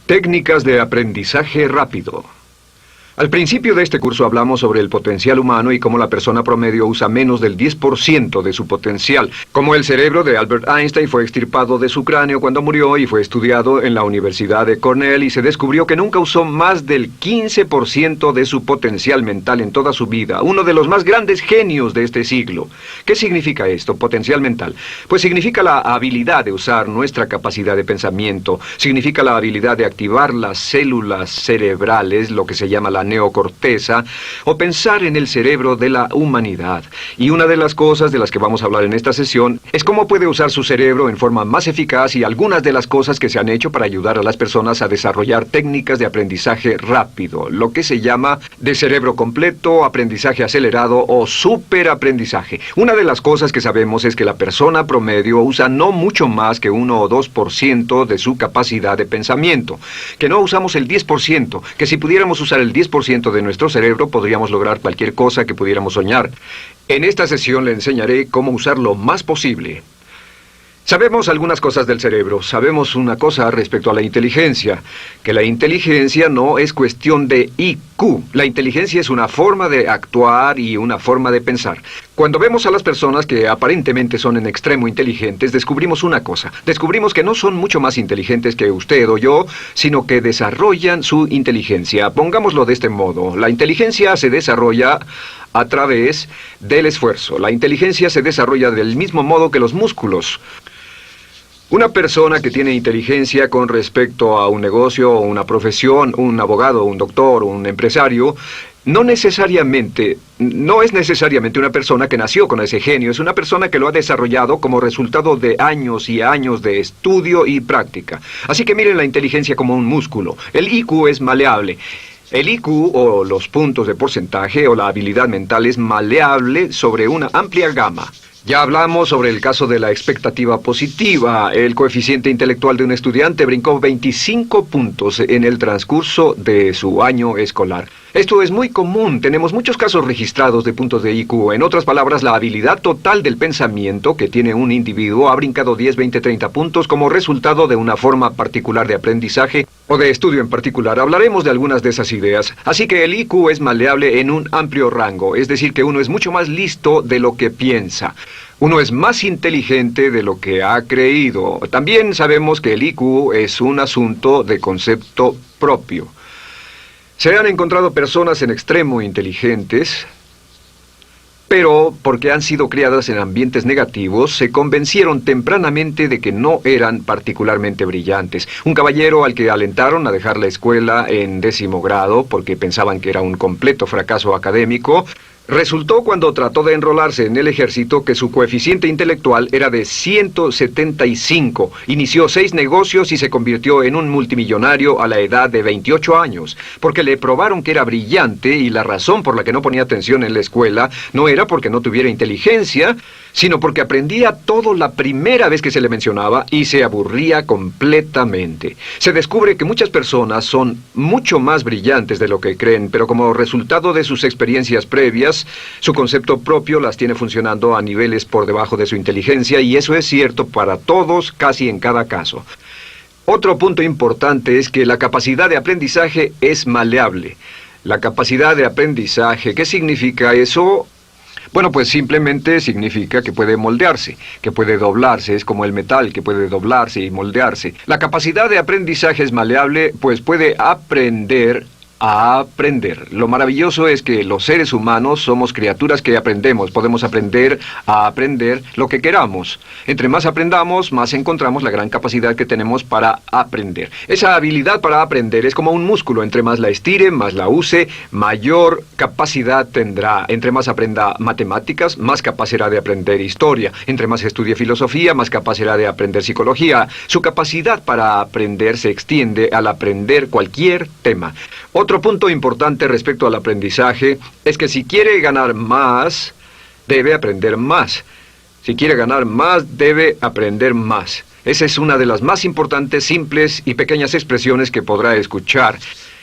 Técnicas de aprendizaje rápido. Al principio de este curso hablamos sobre el potencial humano y cómo la persona promedio usa menos del 10% de su potencial. Como el cerebro de Albert Einstein fue extirpado de su cráneo cuando murió y fue estudiado en la Universidad de Cornell y se descubrió que nunca usó más del 15% de su potencial mental en toda su vida. Uno de los más grandes genios de este siglo. ¿Qué significa esto, potencial mental? Pues significa la habilidad de usar nuestra capacidad de pensamiento. Significa la habilidad de activar las células cerebrales, lo que se llama la neocorteza, o pensar en el cerebro de la humanidad. Y una de las cosas de las que vamos a hablar en esta sesión es cómo puede usar su cerebro en forma más eficaz y algunas de las cosas que se han hecho para ayudar a las personas a desarrollar técnicas de aprendizaje rápido, lo que se llama de cerebro completo, aprendizaje acelerado o superaprendizaje. Una de las cosas que sabemos es que la persona promedio usa no mucho más que 1 o 2% de su capacidad de pensamiento, que no usamos el 10%, que si pudiéramos usar el 10% de nuestro cerebro podríamos lograr cualquier cosa que pudiéramos soñar. En esta sesión le enseñaré cómo usar lo más posible. Sabemos algunas cosas del cerebro. Sabemos una cosa respecto a la inteligencia, que la inteligencia no es cuestión de IQ. La inteligencia es una forma de actuar y una forma de pensar. Cuando vemos a las personas que aparentemente son en extremo inteligentes, descubrimos una cosa. Descubrimos que no son mucho más inteligentes que usted o yo, sino que desarrollan su inteligencia. Pongámoslo de este modo. La inteligencia se desarrolla a través del esfuerzo. La inteligencia se desarrolla del mismo modo que los músculos. Una persona que tiene inteligencia con respecto a un negocio o una profesión, un abogado, un doctor, un empresario, no es necesariamente una persona que nació con ese genio, es una persona que lo ha desarrollado como resultado de años y años de estudio y práctica. Así que miren la inteligencia como un músculo. El IQ es maleable. El IQ, o los puntos de porcentaje, o la habilidad mental, es maleable sobre una amplia gama. Ya hablamos sobre el caso de la expectativa positiva. El coeficiente intelectual de un estudiante brincó 25 puntos en el transcurso de su año escolar. Esto es muy común. Tenemos muchos casos registrados de puntos de IQ. En otras palabras, la habilidad total del pensamiento que tiene un individuo ha brincado 10, 20, 30 puntos como resultado de una forma particular de aprendizaje o de estudio en particular. Hablaremos de algunas de esas ideas. Así que el IQ es maleable en un amplio rango, es decir, que uno es mucho más listo de lo que piensa. Uno es más inteligente de lo que ha creído. También sabemos que el IQ es un asunto de concepto propio. Se han encontrado personas en extremo inteligentes, pero porque han sido criadas en ambientes negativos, se convencieron tempranamente de que no eran particularmente brillantes. Un caballero al que alentaron a dejar la escuela en 10º grado porque pensaban que era un completo fracaso académico, resultó cuando trató de enrolarse en el ejército que su coeficiente intelectual era de 175. Inició 6 negocios y se convirtió en un multimillonario a la edad de 28 años, porque le probaron que era brillante y la razón por la que no ponía atención en la escuela no era porque no tuviera inteligencia, sino porque aprendía todo la primera vez que se le mencionaba y se aburría completamente. Se descubre que muchas personas son mucho más brillantes de lo que creen, pero como resultado de sus experiencias previas, su concepto propio las tiene funcionando a niveles por debajo de su inteligencia, y eso es cierto para todos, casi en cada caso. Otro punto importante es que la capacidad de aprendizaje es maleable. La capacidad de aprendizaje, ¿qué significa eso? Bueno, pues simplemente significa que puede moldearse, que puede doblarse, es como el metal que puede doblarse y moldearse. La capacidad de aprendizaje es maleable, pues puede aprender a aprender. Lo maravilloso es que los seres humanos somos criaturas que aprendemos. Podemos aprender a aprender lo que queramos. Entre más aprendamos, más encontramos la gran capacidad que tenemos para aprender. Esa habilidad para aprender es como un músculo. Entre más la estire, más la use, mayor capacidad tendrá. Entre más aprenda matemáticas, más capaz será de aprender historia. Entre más estudie filosofía, más capaz será de aprender psicología. Su capacidad para aprender se extiende al aprender cualquier tema. Otro punto importante respecto al aprendizaje es que si quiere ganar más, debe aprender más. Si quiere ganar más, debe aprender más. Esa es una de las más importantes, simples y pequeñas expresiones que podrá escuchar.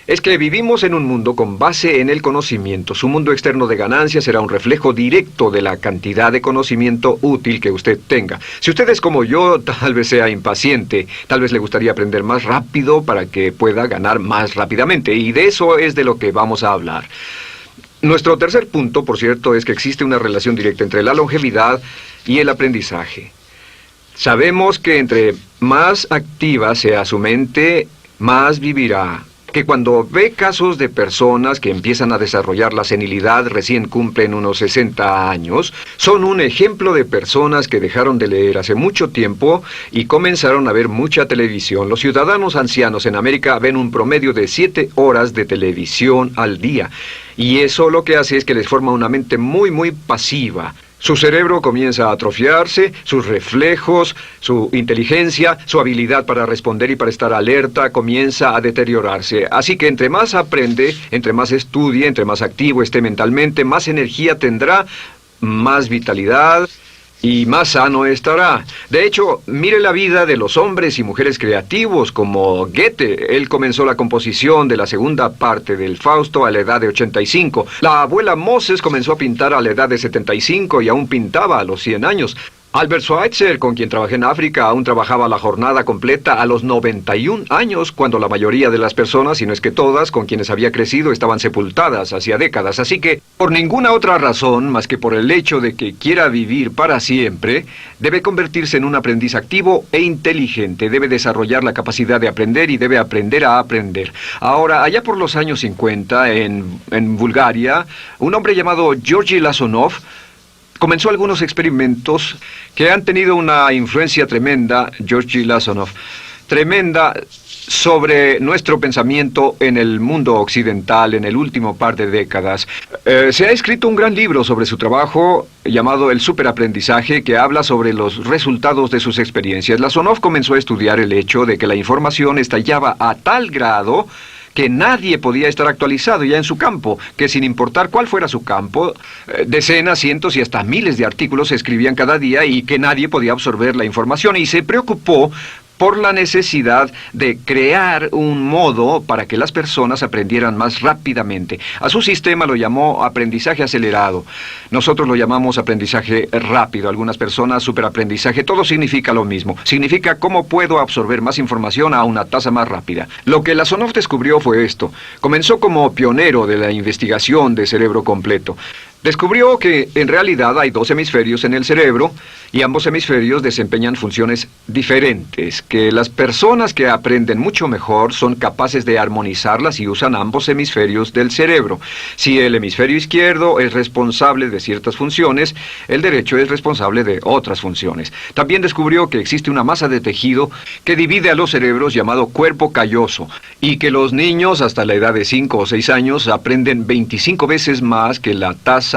es que vivimos en un mundo con base en el conocimiento. Su mundo externo de ganancia será un reflejo directo de la cantidad de conocimiento útil que usted tenga. Si usted es como yo, tal vez sea impaciente, tal vez le gustaría aprender más rápido para que pueda ganar más rápidamente, y de eso es de lo que vamos a hablar. Nuestro tercer punto, por cierto, es que existe una relación directa entre la longevidad y el aprendizaje. Sabemos que entre más activa sea su mente, más vivirá. Que cuando ve casos de personas que empiezan a desarrollar la senilidad, recién cumplen unos 60 años, son un ejemplo de personas que dejaron de leer hace mucho tiempo y comenzaron a ver mucha televisión. Los ciudadanos ancianos en América ven un promedio de 7 horas de televisión al día, y eso lo que hace es que les forma una mente muy pasiva. Su cerebro comienza a atrofiarse, sus reflejos, su inteligencia, su habilidad para responder y para estar alerta comienza a deteriorarse. Así que entre más aprende, entre más estudie, entre más activo esté mentalmente, más energía tendrá, más vitalidad y más sano estará. De hecho, mire la vida de los hombres y mujeres creativos como Goethe. Él comenzó la composición de la segunda parte del Fausto a la edad de 85. La abuela Moses comenzó a pintar a la edad de 75 y aún pintaba a los 100 años. Albert Schweitzer, con quien trabajé en África, aún trabajaba la jornada completa a los 91 años, cuando la mayoría de las personas, si no es que todas, con quienes había crecido, estaban sepultadas hacía décadas. Así que, por ninguna otra razón, más que por el hecho de que quiera vivir para siempre, debe convertirse en un aprendiz activo e inteligente. Debe desarrollar la capacidad de aprender y debe aprender a aprender. Ahora, allá por los años 50, en Bulgaria, un hombre llamado Georgy Lasonov comenzó algunos experimentos que han tenido una influencia tremenda, Georgy Lasonov, tremenda sobre nuestro pensamiento en el mundo occidental en el último par de décadas. Se ha escrito un gran libro sobre su trabajo llamado El Superaprendizaje, que habla sobre los resultados de sus experiencias. Lasonov comenzó a estudiar el hecho de que la información estallaba a tal grado que nadie podía estar actualizado ya en su campo, que sin importar cuál fuera su campo, decenas, cientos y hasta miles de artículos se escribían cada día y que nadie podía absorber la información, y se preocupó por la necesidad de crear un modo para que las personas aprendieran más rápidamente. A su sistema lo llamó aprendizaje acelerado. Nosotros lo llamamos aprendizaje rápido. Algunas personas superaprendizaje. Todo significa lo mismo. Significa cómo puedo absorber más información a una tasa más rápida. Lo que Lasonov descubrió fue esto. Comenzó como pionero de la investigación de cerebro completo. Descubrió que en realidad hay 2 hemisferios en el cerebro y ambos hemisferios desempeñan funciones diferentes, que las personas que aprenden mucho mejor son capaces de armonizarlas y usan ambos hemisferios del cerebro. Si el hemisferio izquierdo es responsable de ciertas funciones, el derecho es responsable de otras funciones. También descubrió que existe una masa de tejido que divide a los cerebros llamado cuerpo calloso, y que los niños hasta la edad de 5 o 6 años aprenden 25 veces más que la tasa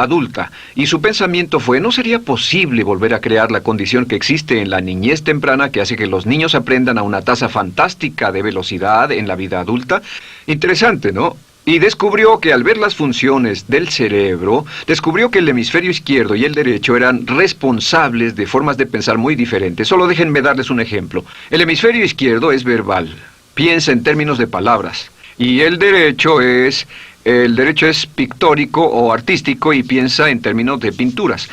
adulta. Y su pensamiento fue: ¿no sería posible volver a crear la condición que existe en la niñez temprana que hace que los niños aprendan a una tasa fantástica de velocidad en la vida adulta? Interesante, ¿no? Y descubrió que al ver las funciones del cerebro, descubrió que el hemisferio izquierdo y el derecho eran responsables de formas de pensar muy diferentes. Solo déjenme darles un ejemplo. El hemisferio izquierdo es verbal, piensa en términos de palabras, y el derecho es pictórico o artístico y piensa en términos de pinturas.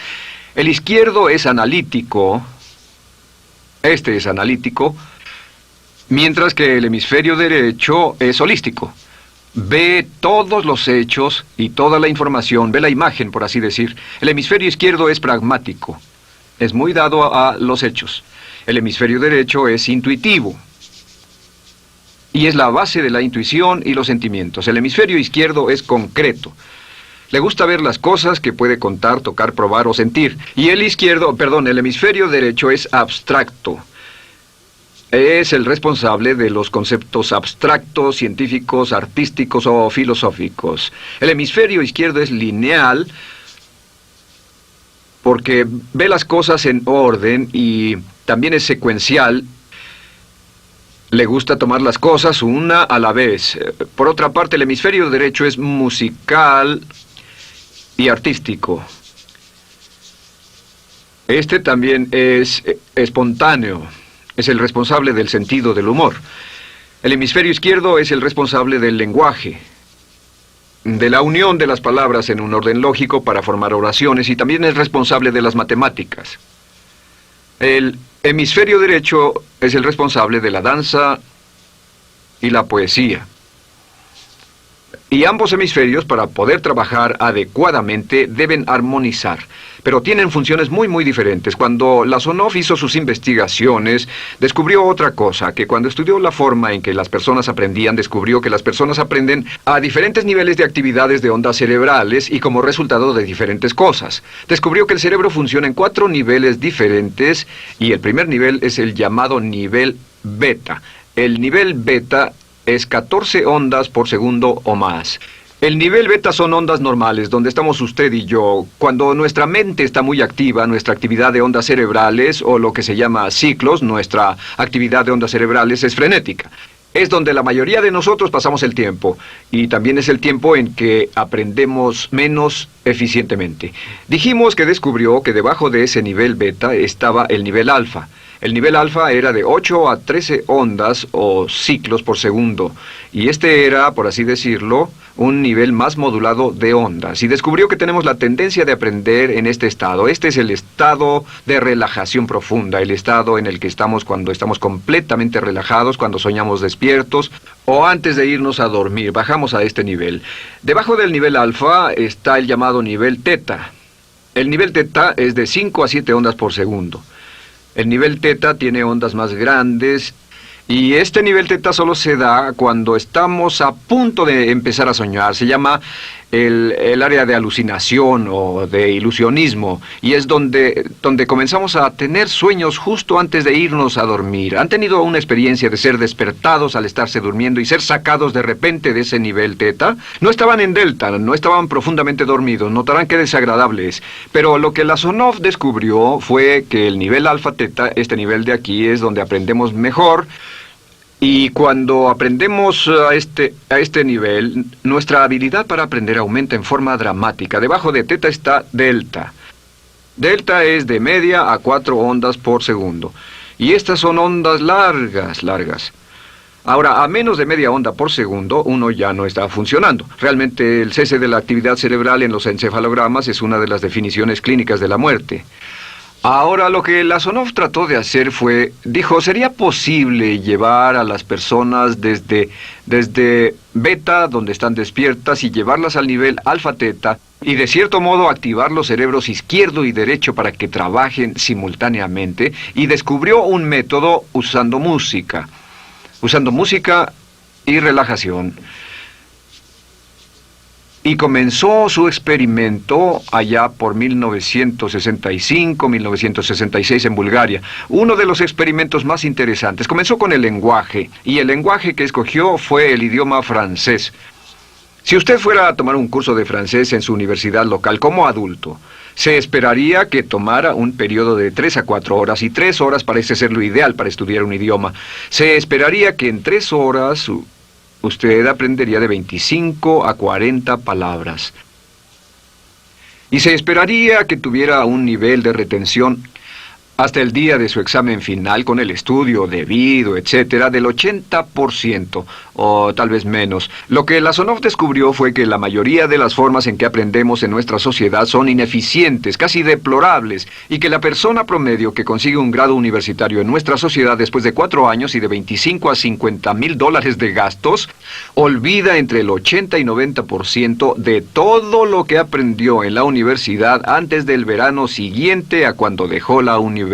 El izquierdo es analítico, este es analítico, mientras que el hemisferio derecho es holístico. Ve todos los hechos y toda la información, ve la imagen, por así decir. El hemisferio izquierdo es pragmático, es muy dado a los hechos. El hemisferio derecho es intuitivo, y es la base de la intuición y los sentimientos. El hemisferio izquierdo es concreto. Le gusta ver las cosas que puede contar, tocar, probar o sentir. Y el hemisferio derecho es abstracto. Es el responsable de los conceptos abstractos, científicos, artísticos o filosóficos. El hemisferio izquierdo es lineal porque ve las cosas en orden y también es secuencial. Le gusta tomar las cosas una a la vez. Por otra parte, el hemisferio derecho es musical y artístico. Este también es espontáneo. Es el responsable del sentido del humor. El hemisferio izquierdo es el responsable del lenguaje, de la unión de las palabras en un orden lógico para formar oraciones, y también es responsable de las matemáticas. El hemisferio derecho es el responsable de la danza y la poesía. Y ambos hemisferios, para poder trabajar adecuadamente, deben armonizar. Pero tienen funciones muy diferentes. Cuando Lasonov hizo sus investigaciones, descubrió otra cosa, que cuando estudió la forma en que las personas aprendían, descubrió que las personas aprenden a diferentes niveles de actividades de ondas cerebrales y como resultado de diferentes cosas. Descubrió que el cerebro funciona en 4 niveles diferentes, y el primer nivel es el llamado nivel beta. El nivel beta es 14 ondas por segundo o más. El nivel beta son ondas normales, donde estamos usted y yo. Cuando nuestra mente está muy activa, nuestra actividad de ondas cerebrales, o lo que se llama ciclos, nuestra actividad de ondas cerebrales es frenética. Es donde la mayoría de nosotros pasamos el tiempo, y también es el tiempo en que aprendemos menos eficientemente. Dijimos que descubrió que debajo de ese nivel beta estaba el nivel alfa. El nivel alfa era de 8 a 13 ondas o ciclos por segundo, y este era, por así decirlo, un nivel más modulado de ondas. Y descubrió que tenemos la tendencia de aprender en este estado. Este es el estado de relajación profunda, el estado en el que estamos cuando estamos completamente relajados, cuando soñamos despiertos, o antes de irnos a dormir. Bajamos a este nivel. Debajo del nivel alfa está el llamado nivel teta. El nivel teta es de 5 a 7 ondas por segundo. El nivel teta tiene ondas más grandes, y este nivel teta solo se da cuando estamos a punto de empezar a soñar. Se llama el área de alucinación o de ilusionismo, y es donde comenzamos a tener sueños justo antes de irnos a dormir. ¿Han tenido una experiencia de ser despertados al estarse durmiendo y ser sacados de repente de ese nivel teta? No estaban en delta, no estaban profundamente dormidos. Notarán qué desagradable es. Pero lo que Lasonov descubrió fue que el nivel alfa teta, este nivel de aquí, es donde aprendemos mejor. Y cuando aprendemos a este nivel, nuestra habilidad para aprender aumenta en forma dramática. Debajo de teta está delta. Delta es de media a 4 ondas por segundo. Y estas son ondas largas. Ahora, a menos de media onda por segundo, uno ya no está funcionando. Realmente, el cese de la actividad cerebral en los encefalogramas es una de las definiciones clínicas de la muerte. Ahora, lo que Lasonov trató de hacer fue, dijo, ¿sería posible llevar a las personas desde beta, donde están despiertas, y llevarlas al nivel alfa-teta, y de cierto modo activar los cerebros izquierdo y derecho para que trabajen simultáneamente? Y descubrió un método usando música y relajación. Y comenzó su experimento allá por 1965, 1966 en Bulgaria. Uno de los experimentos más interesantes. Comenzó con el lenguaje, y el lenguaje que escogió fue el idioma francés. Si usted fuera a tomar un curso de francés en su universidad local como adulto, se esperaría que tomara un periodo de 3 a 4 horas, y 3 horas parece ser lo ideal para estudiar un idioma. Se esperaría que en 3 horas usted aprendería de 25 a 40 palabras. Y se esperaría que tuviera un nivel de retención hasta el día de su examen final, con el estudio debido, etcétera, del 80%, o tal vez menos. Lo que Lasonov descubrió fue que la mayoría de las formas en que aprendemos en nuestra sociedad son ineficientes, casi deplorables, y que la persona promedio que consigue un grado universitario en nuestra sociedad después de 4 años y de 25 a 50 mil dólares de gastos, olvida entre el 80 y 90% de todo lo que aprendió en la universidad antes del verano siguiente a cuando dejó la universidad.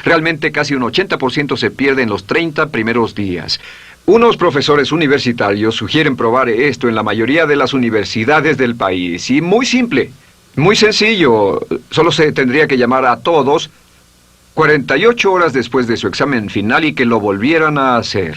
Realmente casi un 80% se pierde en los 30 primeros días. Unos profesores universitarios sugieren probar esto en la mayoría de las universidades del país. Y muy simple, muy sencillo. Solo se tendría que llamar a todos 48 horas después de su examen final y que lo volvieran a hacer.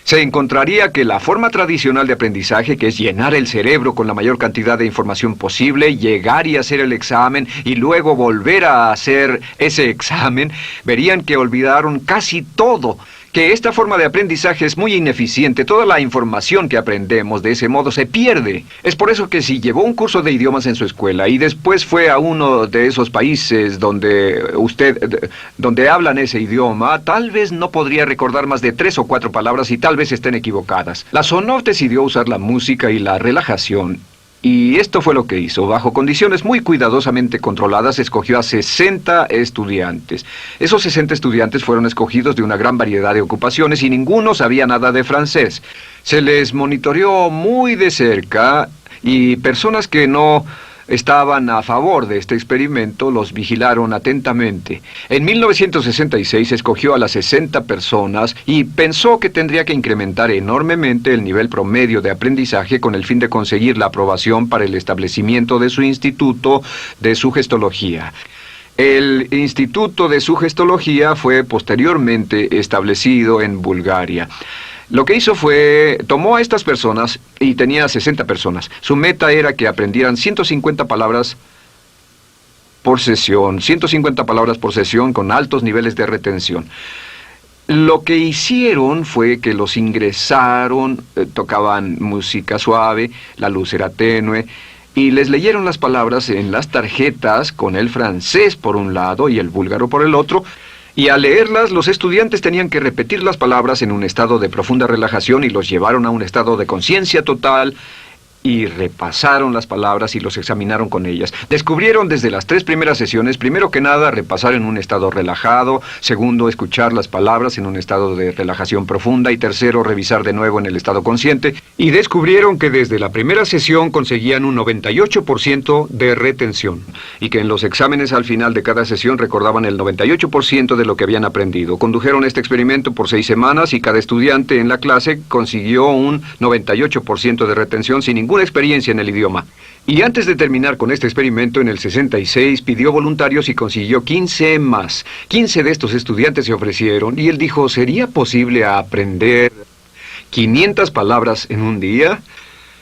Se encontraría que la forma tradicional de aprendizaje, que es llenar el cerebro con la mayor cantidad de información posible, llegar y hacer el examen y luego volver a hacer ese examen, verían que olvidaron casi todo, que esta forma de aprendizaje es muy ineficiente. Toda la información que aprendemos de ese modo se pierde. Es por eso que si llevó un curso de idiomas en su escuela y después fue a uno de esos países donde hablan ese idioma, tal vez no podría recordar más de 3 o 4 palabras y tal vez estén equivocadas. La Sonov decidió usar la música y la relajación. Y esto fue lo que hizo. Bajo condiciones muy cuidadosamente controladas, escogió a 60 estudiantes. Esos 60 estudiantes fueron escogidos de una gran variedad de ocupaciones y ninguno sabía nada de francés. Se les monitoreó muy de cerca y personas que no estaban a favor de este experimento los vigilaron atentamente. En 1966 escogió a las 60 personas y pensó que tendría que incrementar enormemente el nivel promedio de aprendizaje con el fin de conseguir la aprobación para el establecimiento de su instituto de sugestología. El Instituto de Sugestología fue posteriormente establecido en Bulgaria. Lo que hizo fue, tomó a estas personas, y tenía 60 personas. Su meta era que aprendieran 150 palabras por sesión, 150 palabras por sesión con altos niveles de retención. Lo que hicieron fue que los ingresaron, tocaban música suave, la luz era tenue, y les leyeron las palabras en las tarjetas con el francés por un lado y el búlgaro por el otro. Y al leerlas, los estudiantes tenían que repetir las palabras en un estado de profunda relajación y los llevaron a un estado de conciencia total y repasaron las palabras y los examinaron con ellas. Descubrieron desde las 3 primeras sesiones, primero que nada, repasar en un estado relajado, segundo, escuchar las palabras en un estado de relajación profunda y tercero, revisar de nuevo en el estado consciente. Y descubrieron que desde la primera sesión conseguían un 98% de retención y que en los exámenes al final de cada sesión recordaban el 98% de lo que habían aprendido. Condujeron este experimento por 6 semanas y cada estudiante en la clase consiguió un 98% de retención sin ninguna experiencia en el idioma. Y antes de terminar con este experimento, en el 66 pidió voluntarios y consiguió 15 más. 15 de estos estudiantes se ofrecieron y él dijo, ¿sería posible aprender 500 palabras en un día?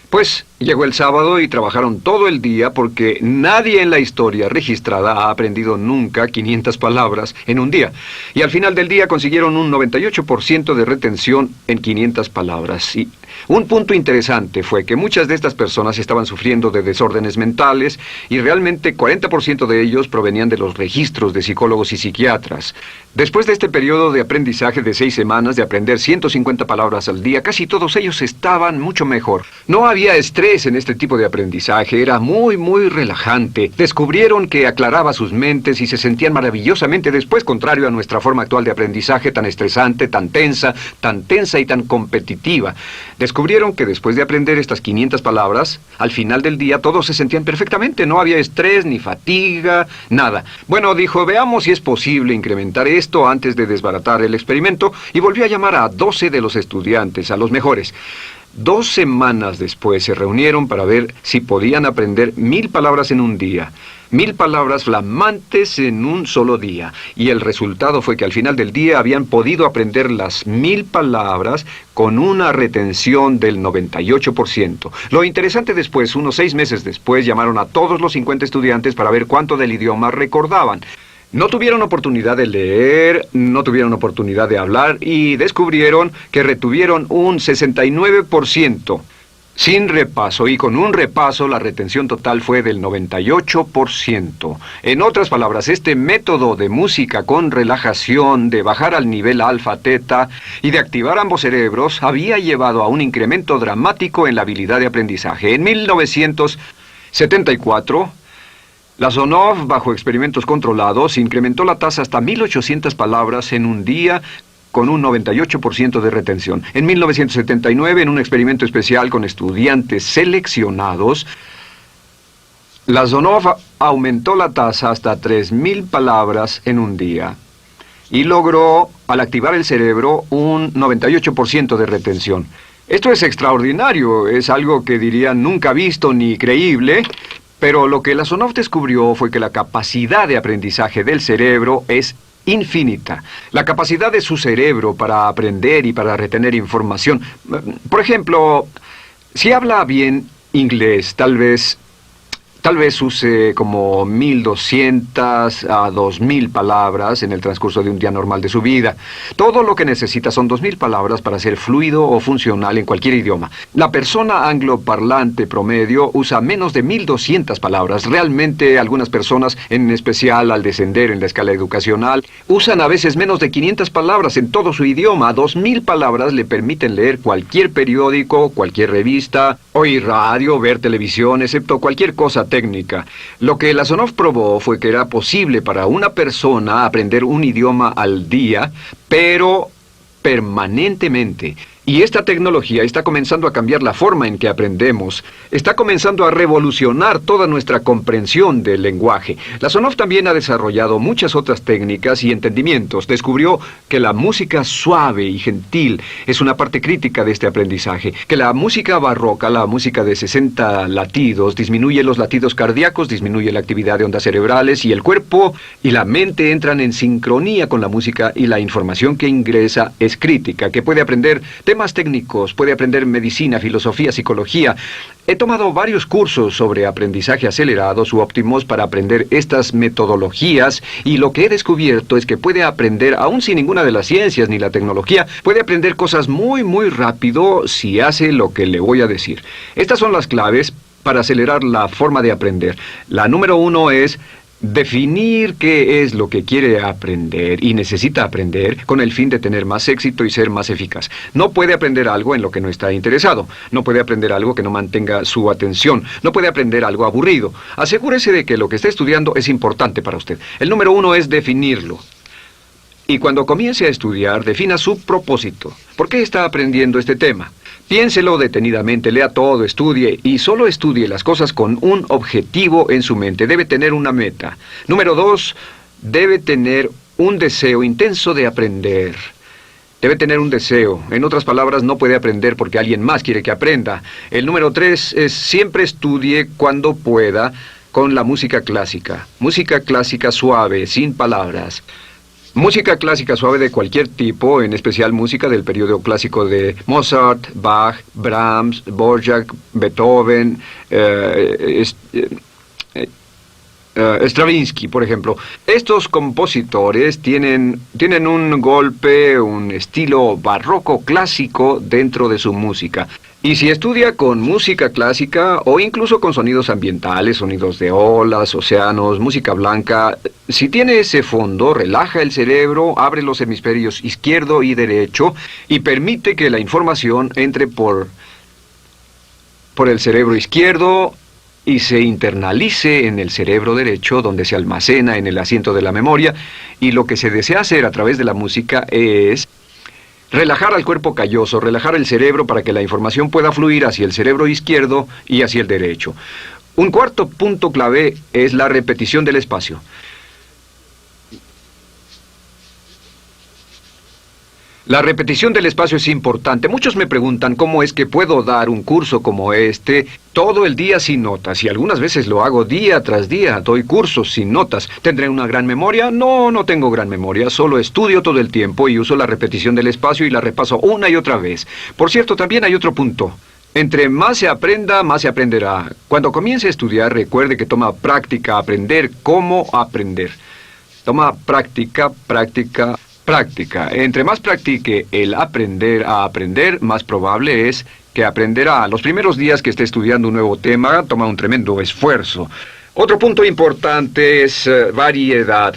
Pues llegó el sábado y trabajaron todo el día porque nadie en la historia registrada ha aprendido nunca 500 palabras en un día. Y al final del día consiguieron un 98% de retención en 500 palabras. Y un punto interesante fue que muchas de estas personas estaban sufriendo de desórdenes mentales y realmente 40% de ellos provenían de los registros de psicólogos y psiquiatras. Después de este periodo de aprendizaje de 6 semanas de aprender 150 palabras al día, casi todos ellos estaban mucho mejor. No había estrés en este tipo de aprendizaje, era muy relajante. Descubrieron que aclaraba sus mentes y se sentían maravillosamente después, contrario a nuestra forma actual de aprendizaje tan estresante, tan tensa y tan competitiva. Descubrieron que después de aprender estas 500 palabras, al final del día todos se sentían perfectamente, no había estrés ni fatiga, nada. Bueno, dijo, veamos si es posible incrementar esto antes de desbaratar el experimento, y volvió a llamar a 12 de los estudiantes, a los mejores. 2 semanas después se reunieron para ver si podían aprender 1000 palabras en un día. 1000 palabras flamantes en un solo día. Y el resultado fue que al final del día habían podido aprender las 1000 palabras con una retención del 98%. Lo interesante después, unos 6 meses después, llamaron a todos los 50 estudiantes para ver cuánto del idioma recordaban. No tuvieron oportunidad de leer, no tuvieron oportunidad de hablar y descubrieron que retuvieron un 69%. Sin repaso, y con un repaso la retención total fue del 98%. En otras palabras, este método de música con relajación, de bajar al nivel alfa-teta y de activar ambos cerebros, había llevado a un incremento dramático en la habilidad de aprendizaje. En 1974, la Sonov, bajo experimentos controlados, incrementó la tasa hasta 1800 palabras en un día, con un 98% de retención. En 1979, en un experimento especial con estudiantes seleccionados, la Sonov aumentó la tasa hasta 3000 palabras en un día y logró, al activar el cerebro, un 98% de retención. Esto es extraordinario, es algo que diría nunca visto ni creíble. Pero lo que la Sonov descubrió fue que la capacidad de aprendizaje del cerebro es infinita. La capacidad de su cerebro para aprender y para retener información. Por ejemplo, si habla bien inglés, tal vez Tal vez use como 1.200 a 2.000 palabras en el transcurso de un día normal de su vida. Todo lo que necesita son 2.000 palabras para ser fluido o funcional en cualquier idioma. La persona angloparlante promedio usa menos de 1.200 palabras. Realmente algunas personas, en especial al descender en la escala educacional, usan a veces menos de 500 palabras en todo su idioma. 2.000 palabras le permiten leer cualquier periódico, cualquier revista, oír radio, ver televisión, excepto cualquier cosa técnica. Lo que Lasonov probó fue que era posible para una persona aprender un idioma al día, pero permanentemente. Y esta tecnología está comenzando a cambiar la forma en que aprendemos. Está comenzando a revolucionar toda nuestra comprensión del lenguaje. Lasonov también ha desarrollado muchas otras técnicas y entendimientos. Descubrió que la música suave y gentil es una parte crítica de este aprendizaje. Que la música barroca, la música de 60 latidos, disminuye los latidos cardíacos, disminuye la actividad de ondas cerebrales y el cuerpo y la mente entran en sincronía con la música y la información que ingresa es crítica, que puede aprender temas técnicos, puede aprender medicina, filosofía, psicología. He tomado varios cursos sobre aprendizaje acelerado u óptimos para aprender estas metodologías y lo que he descubierto es que puede aprender, aún sin ninguna de las ciencias ni la tecnología, puede aprender cosas muy rápido si hace lo que le voy a decir. Estas son las claves para acelerar la forma de aprender. La número 1 es definir qué es lo que quiere aprender y necesita aprender con el fin de tener más éxito y ser más eficaz. No puede aprender algo en lo que no está interesado. No puede aprender algo que no mantenga su atención. No puede aprender algo aburrido. Asegúrese de que lo que está estudiando es importante para usted. El número 1 es definirlo. Y cuando comience a estudiar, defina su propósito. ¿Por qué está aprendiendo este tema? Piénselo detenidamente, lea todo, estudie y solo estudie las cosas con un objetivo en su mente. Debe tener una meta. Número 2, debe tener un deseo intenso de aprender. Debe tener un deseo. En otras palabras, no puede aprender porque alguien más quiere que aprenda. El número 3 es siempre estudie cuando pueda con la música clásica. Música clásica suave, sin palabras. Música clásica suave de cualquier tipo, en especial música del periodo clásico de Mozart, Bach, Brahms, Dvorak, Beethoven, Stravinsky, por ejemplo. Estos compositores tienen un golpe, un estilo barroco clásico dentro de su música. Y si estudia con música clásica o incluso con sonidos ambientales, sonidos de olas, océanos, música blanca, si tiene ese fondo, relaja el cerebro, abre los hemisferios izquierdo y derecho y permite que la información entre por el cerebro izquierdo y se internalice en el cerebro derecho, donde se almacena en el asiento de la memoria, y lo que se desea hacer a través de la música es relajar al cuerpo calloso, relajar el cerebro para que la información pueda fluir hacia el cerebro izquierdo y hacia el derecho. Un cuarto punto clave es la repetición del espacio. La repetición del espacio es importante. Muchos me preguntan cómo es que puedo dar un curso como este todo el día sin notas. Y algunas veces lo hago día tras día. Doy cursos sin notas. ¿Tendré una gran memoria? No, no tengo gran memoria. Solo estudio todo el tiempo y uso la repetición del espacio y la repaso una y otra vez. Por cierto, también hay otro punto. Entre más se aprenda, más se aprenderá. Cuando comience a estudiar, recuerde que toma práctica aprender cómo aprender. Toma práctica. Entre más practique el aprender a aprender, más probable es que aprenderá. Los primeros días que esté estudiando un nuevo tema, toma un tremendo esfuerzo. Otro punto importante es variedad.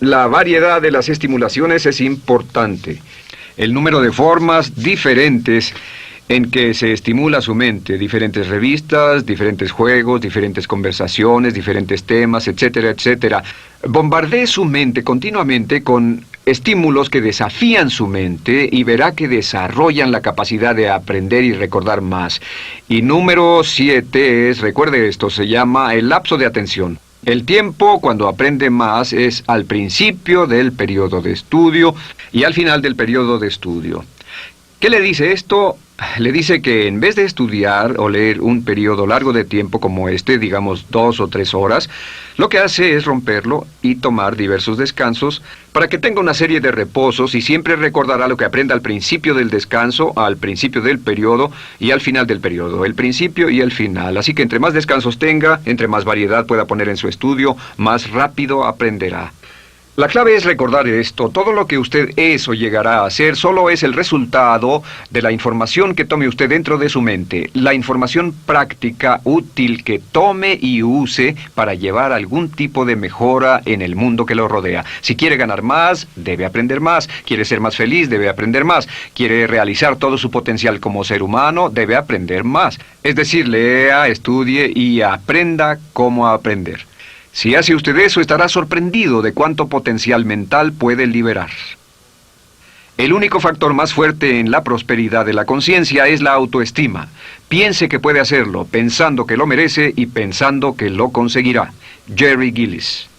La variedad de las estimulaciones es importante. El número de formas diferentes en que se estimula su mente, diferentes revistas, diferentes juegos, diferentes conversaciones, diferentes temas, etcétera, etcétera. Bombardee su mente continuamente con estímulos que desafían su mente y verá que desarrollan la capacidad de aprender y recordar más. Y número 7 es, recuerde esto, se llama el lapso de atención. El tiempo cuando aprende más es al principio del periodo de estudio y al final del periodo de estudio. ¿Qué le dice esto? Le dice que en vez de estudiar o leer un periodo largo de tiempo como este, digamos 2 o 3 horas, lo que hace es romperlo y tomar diversos descansos para que tenga una serie de reposos y siempre recordará lo que aprenda al principio del descanso, al principio del periodo y al final del periodo, el principio y el final. Así que entre más descansos tenga, entre más variedad pueda poner en su estudio, más rápido aprenderá. La clave es recordar esto. Todo lo que usted es o llegará a ser solo es el resultado de la información que tome usted dentro de su mente. La información práctica, útil que tome y use para llevar algún tipo de mejora en el mundo que lo rodea. Si quiere ganar más, debe aprender más. Quiere ser más feliz, debe aprender más. Quiere realizar todo su potencial como ser humano, debe aprender más. Es decir, lea, estudie y aprenda cómo aprender. Si hace usted eso, estará sorprendido de cuánto potencial mental puede liberar. El único factor más fuerte en la prosperidad de la conciencia es la autoestima. Piense que puede hacerlo, pensando que lo merece y pensando que lo conseguirá. Jerry Gillis.